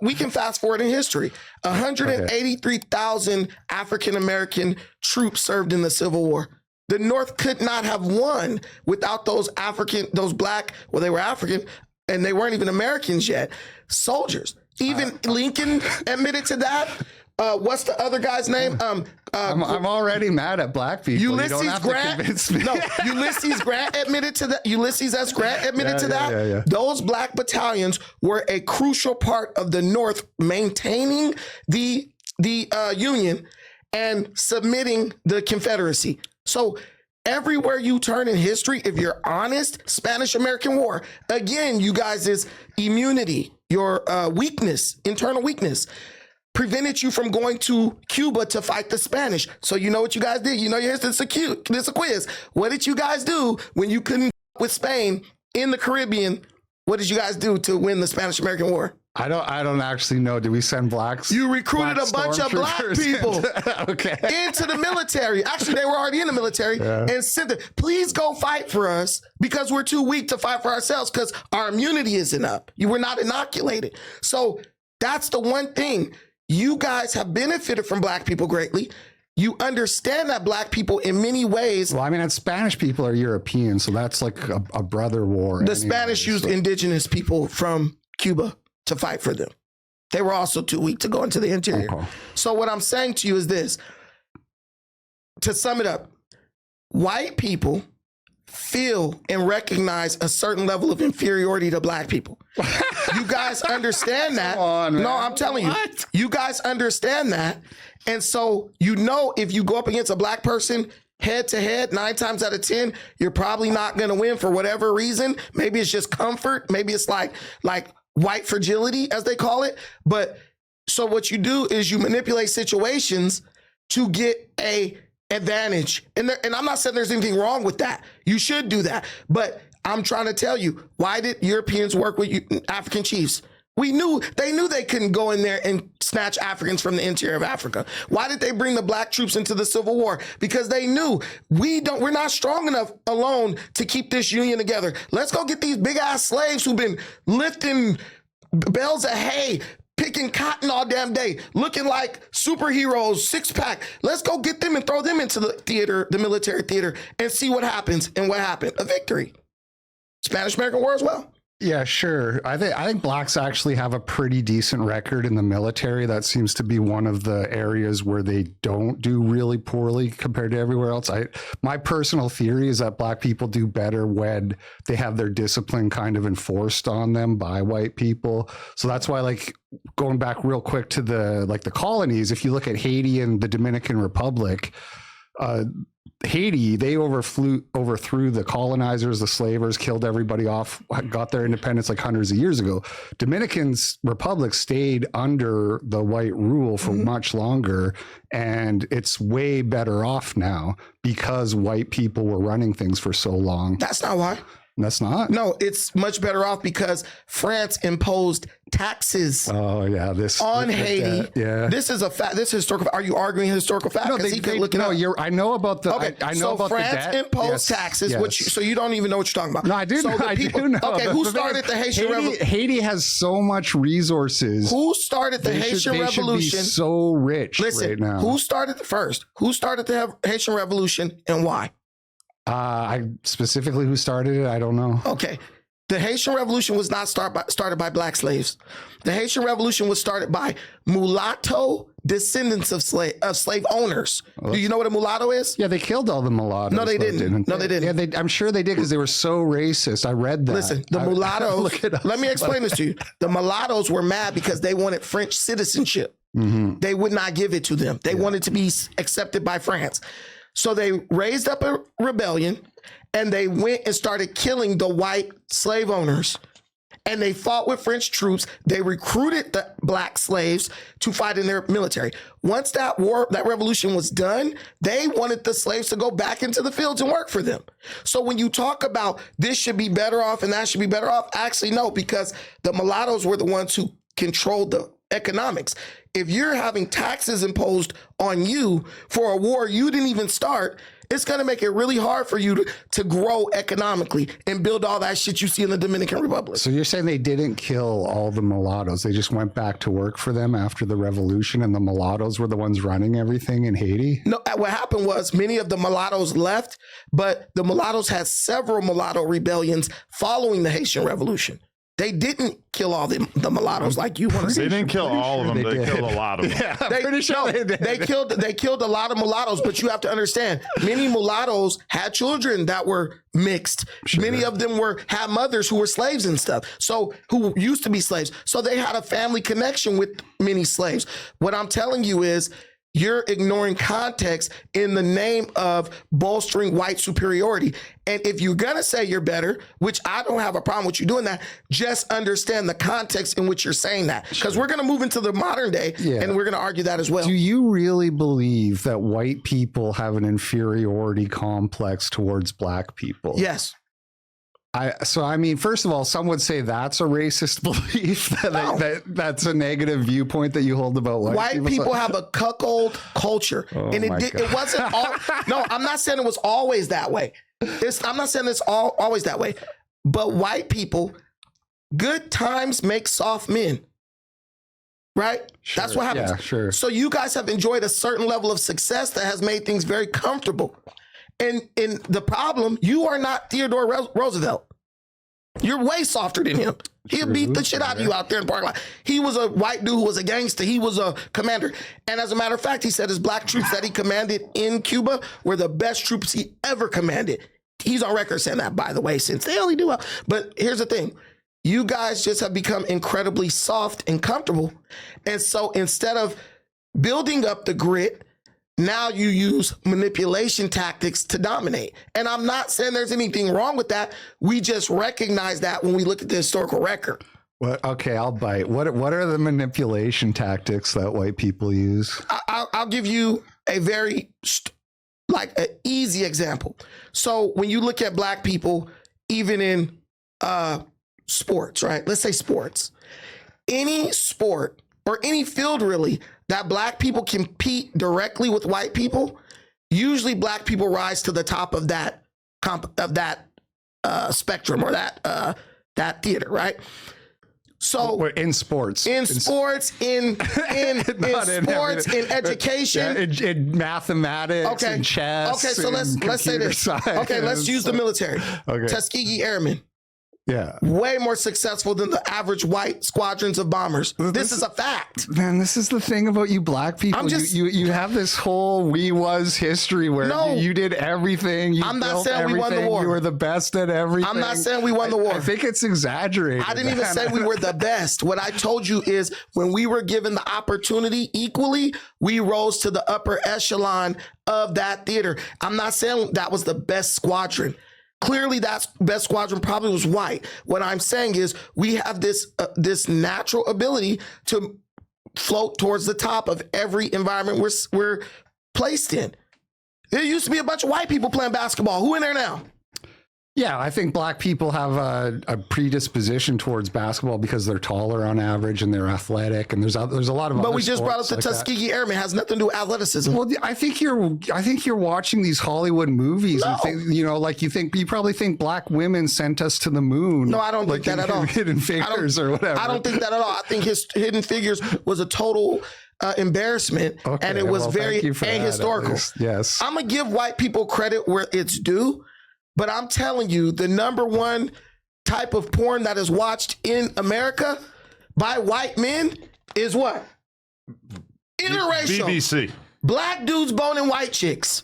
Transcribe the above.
we can fast forward in history. 183,000 African-American troops served in the Civil War. The North could not have won without those black, well, they were African, and they weren't even Americans yet, soldiers. Even Lincoln admitted to that. What's the other guy's name? I'm already mad at black people. Ulysses Grant. No, Ulysses Grant admitted to that. Ulysses S. Grant admitted to that. Yeah. Those black battalions were a crucial part of the North maintaining the Union and submitting the Confederacy. So everywhere you turn in history, if you're honest, Spanish-American War, again, you guys, is immunity, your weakness, internal weakness, prevented you from going to Cuba to fight the Spanish. So you know what you guys did? You know, here's this a quiz. What did you guys do when you couldn't with Spain in the Caribbean? What did you guys do to win the Spanish-American War? I don't actually know. Did we send blacks? You recruited a bunch of black people okay. into the military. Actually, they were already in the military and sent them. Please go fight for us because we're too weak to fight for ourselves because our immunity isn't up. You were not inoculated. So that's the one thing. You guys have benefited from black people greatly. You understand that black people in many ways. Well, I mean, it's Spanish people are European, so that's like a brother war. The Spanish used indigenous people from Cuba to fight for them. They were also too weak to go into the interior. Okay. So what I'm saying to you is this. To sum it up, white people feel and recognize a certain level of inferiority to black people. You guys understand that. Come on, man. No, I'm telling you, you guys understand that. And so, you know, if you go up against a black person head to head, 9 times out of 10, you're probably not going to win for whatever reason. Maybe it's just comfort. Maybe it's like white fragility, as they call it. But so what you do is you manipulate situations to get a advantage. And I'm not saying there's anything wrong with that. You should do that. But I'm trying to tell you, why did Europeans work with African chiefs? They knew they couldn't go in there and snatch Africans from the interior of Africa. Why did they bring the black troops into the Civil War? Because they knew we're not strong enough alone to keep this union together. Let's go get these big ass slaves who've been lifting bales of hay, picking cotton all damn day, looking like superheroes, 6-pack. Let's go get them and throw them into the theater, the military theater, and see what happens. And what happened? A victory. Spanish-American War as well. Yeah, sure. I think blacks actually have a pretty decent record in the military. That seems to be one of the areas where they don't do really poorly compared to everywhere else. My personal theory is that black people do better when they have their discipline kind of enforced on them by white people. So that's why, like, going back real quick to the colonies, if you look at Haiti and the Dominican Republic, Haiti, they overthrew the colonizers, the slavers, killed everybody off, got their independence like hundreds of years ago. Dominican's Republic stayed under the white rule for much longer, and it's way better off now because white people were running things for so long. That's not why. That's not? No, it's much better off because France imposed taxes on Haiti. Yeah. This is a fact. This is historical. Are you arguing historical fact? No, I know about the. Okay, I know so about France the debt. imposed taxes, so you don't even know what you're talking about. No, I do. So I do know. Okay, who started the Haitian Revolution? Haiti has so much resources. Who started the Haitian Revolution? Should be so rich right now. Who started first? Who started the Haitian Revolution and why? I specifically who started it, I don't know. Okay. The Haitian Revolution was not started by black slaves. The Haitian Revolution was started by mulatto descendants of slave owners. Do you know what a mulatto is? Yeah, they killed all the mulattoes. No, they didn't. No, they didn't. Yeah, I'm sure they did because they were so racist. I read that. Listen, the mulattoes, let me explain this to you. The mulattoes were mad because they wanted French citizenship. Mm-hmm. They would not give it to them. They wanted to be accepted by France. So they raised up a rebellion and they went and started killing the white slave owners. And they fought with French troops. They recruited the black slaves to fight in their military. Once that revolution was done, they wanted the slaves to go back into the fields and work for them. So when you talk about this should be better off and that should be better off, actually no, because the mulattoes were the ones who controlled the economics. If you're having taxes imposed on you for a war you didn't even start, it's going to make it really hard for you to grow economically and build all that shit you see in the Dominican Republic. So you're saying they didn't kill all the mulattoes. They just went back to work for them after the revolution, and the mulattoes were the ones running everything in Haiti? No, what happened was many of the mulattoes left, but the mulattoes had several mulatto rebellions following the Haitian Revolution. They didn't kill all the mulattoes like you want to say. They didn't kill all of them. They killed a lot of them. Yeah, I'm pretty sure they did. They killed a lot of mulattoes, but you have to understand, many mulattoes had children that were mixed. Sure. Many of them had mothers who were slaves and stuff. So who used to be slaves. So they had a family connection with many slaves. What I'm telling you is, you're ignoring context in the name of bolstering white superiority. And if you're going to say you're better, which I don't have a problem with you doing that, just understand the context in which you're saying that. Because we're going to move into the modern day and we're going to argue that as well. Do you really believe that white people have an inferiority complex towards black people? Yes. I mean, first of all, some would say that's a racist belief. That's a negative viewpoint that you hold about white people have a cuckold culture. And it wasn't all. No, I'm not saying it was always that way. I'm not saying it's always that way. But white people, good times make soft men. Right? Sure. That's what happens. Yeah, sure. So you guys have enjoyed a certain level of success that has made things very comfortable. And in the problem, you are not Theodore Roosevelt. You're way softer than him. He'll beat the shit out of you out there in the parking lot. He was a white dude who was a gangster. He was a commander. And as a matter of fact, he said his black troops that he commanded in Cuba were the best troops he ever commanded. He's on record saying that, by the way, since they only do well. But here's the thing. You guys just have become incredibly soft and comfortable. And so instead of building up the grit, now you use manipulation tactics to dominate. And I'm not saying there's anything wrong with that. We just recognize that when we look at the historical record. Well, okay, I'll bite. What are the manipulation tactics that white people use? I'll give you a very an easy example. So when you look at black people, even in sports, right? Let's say sports. Any sport or any field really that black people compete directly with white people, usually black people rise to the top of that spectrum or that theater, right? So in sports, in sports, in education, in mathematics, in chess. Okay, so let's say this. Science. Okay, let's use the military. Okay. Tuskegee Airmen. Yeah. Way more successful than the average white squadrons of bombers. This is a fact. Man, this is the thing about you black people. You have this whole we was history where you did everything. I'm not saying we won the war. You were the best at everything. I'm not saying we won the war. I think it's exaggerated. I didn't even say we were the best. What I told you is when we were given the opportunity equally, we rose to the upper echelon of that theater. I'm not saying that was the best squadron. Clearly, that best squadron probably was white. What I'm saying is we have this natural ability to float towards the top of every environment we're placed in. There used to be a bunch of white people playing basketball. Who in there now? Yeah, I think black people have a predisposition towards basketball because they're taller on average and they're athletic, and there's a lot of. But we just brought up the Tuskegee Airmen. It has nothing to do with athleticism. Well, I think you're watching these Hollywood movies and think, you probably think black women sent us to the moon. No, I don't think that at all. Hidden Figures or whatever. I don't think that at all. I think Hidden Figures was a total embarrassment, and it was very ahistorical. Yes, I'm gonna give white people credit where it's due. But I'm telling you, the number one type of porn that is watched in America by white men is what? Interracial. BBC. Black dudes boning white chicks.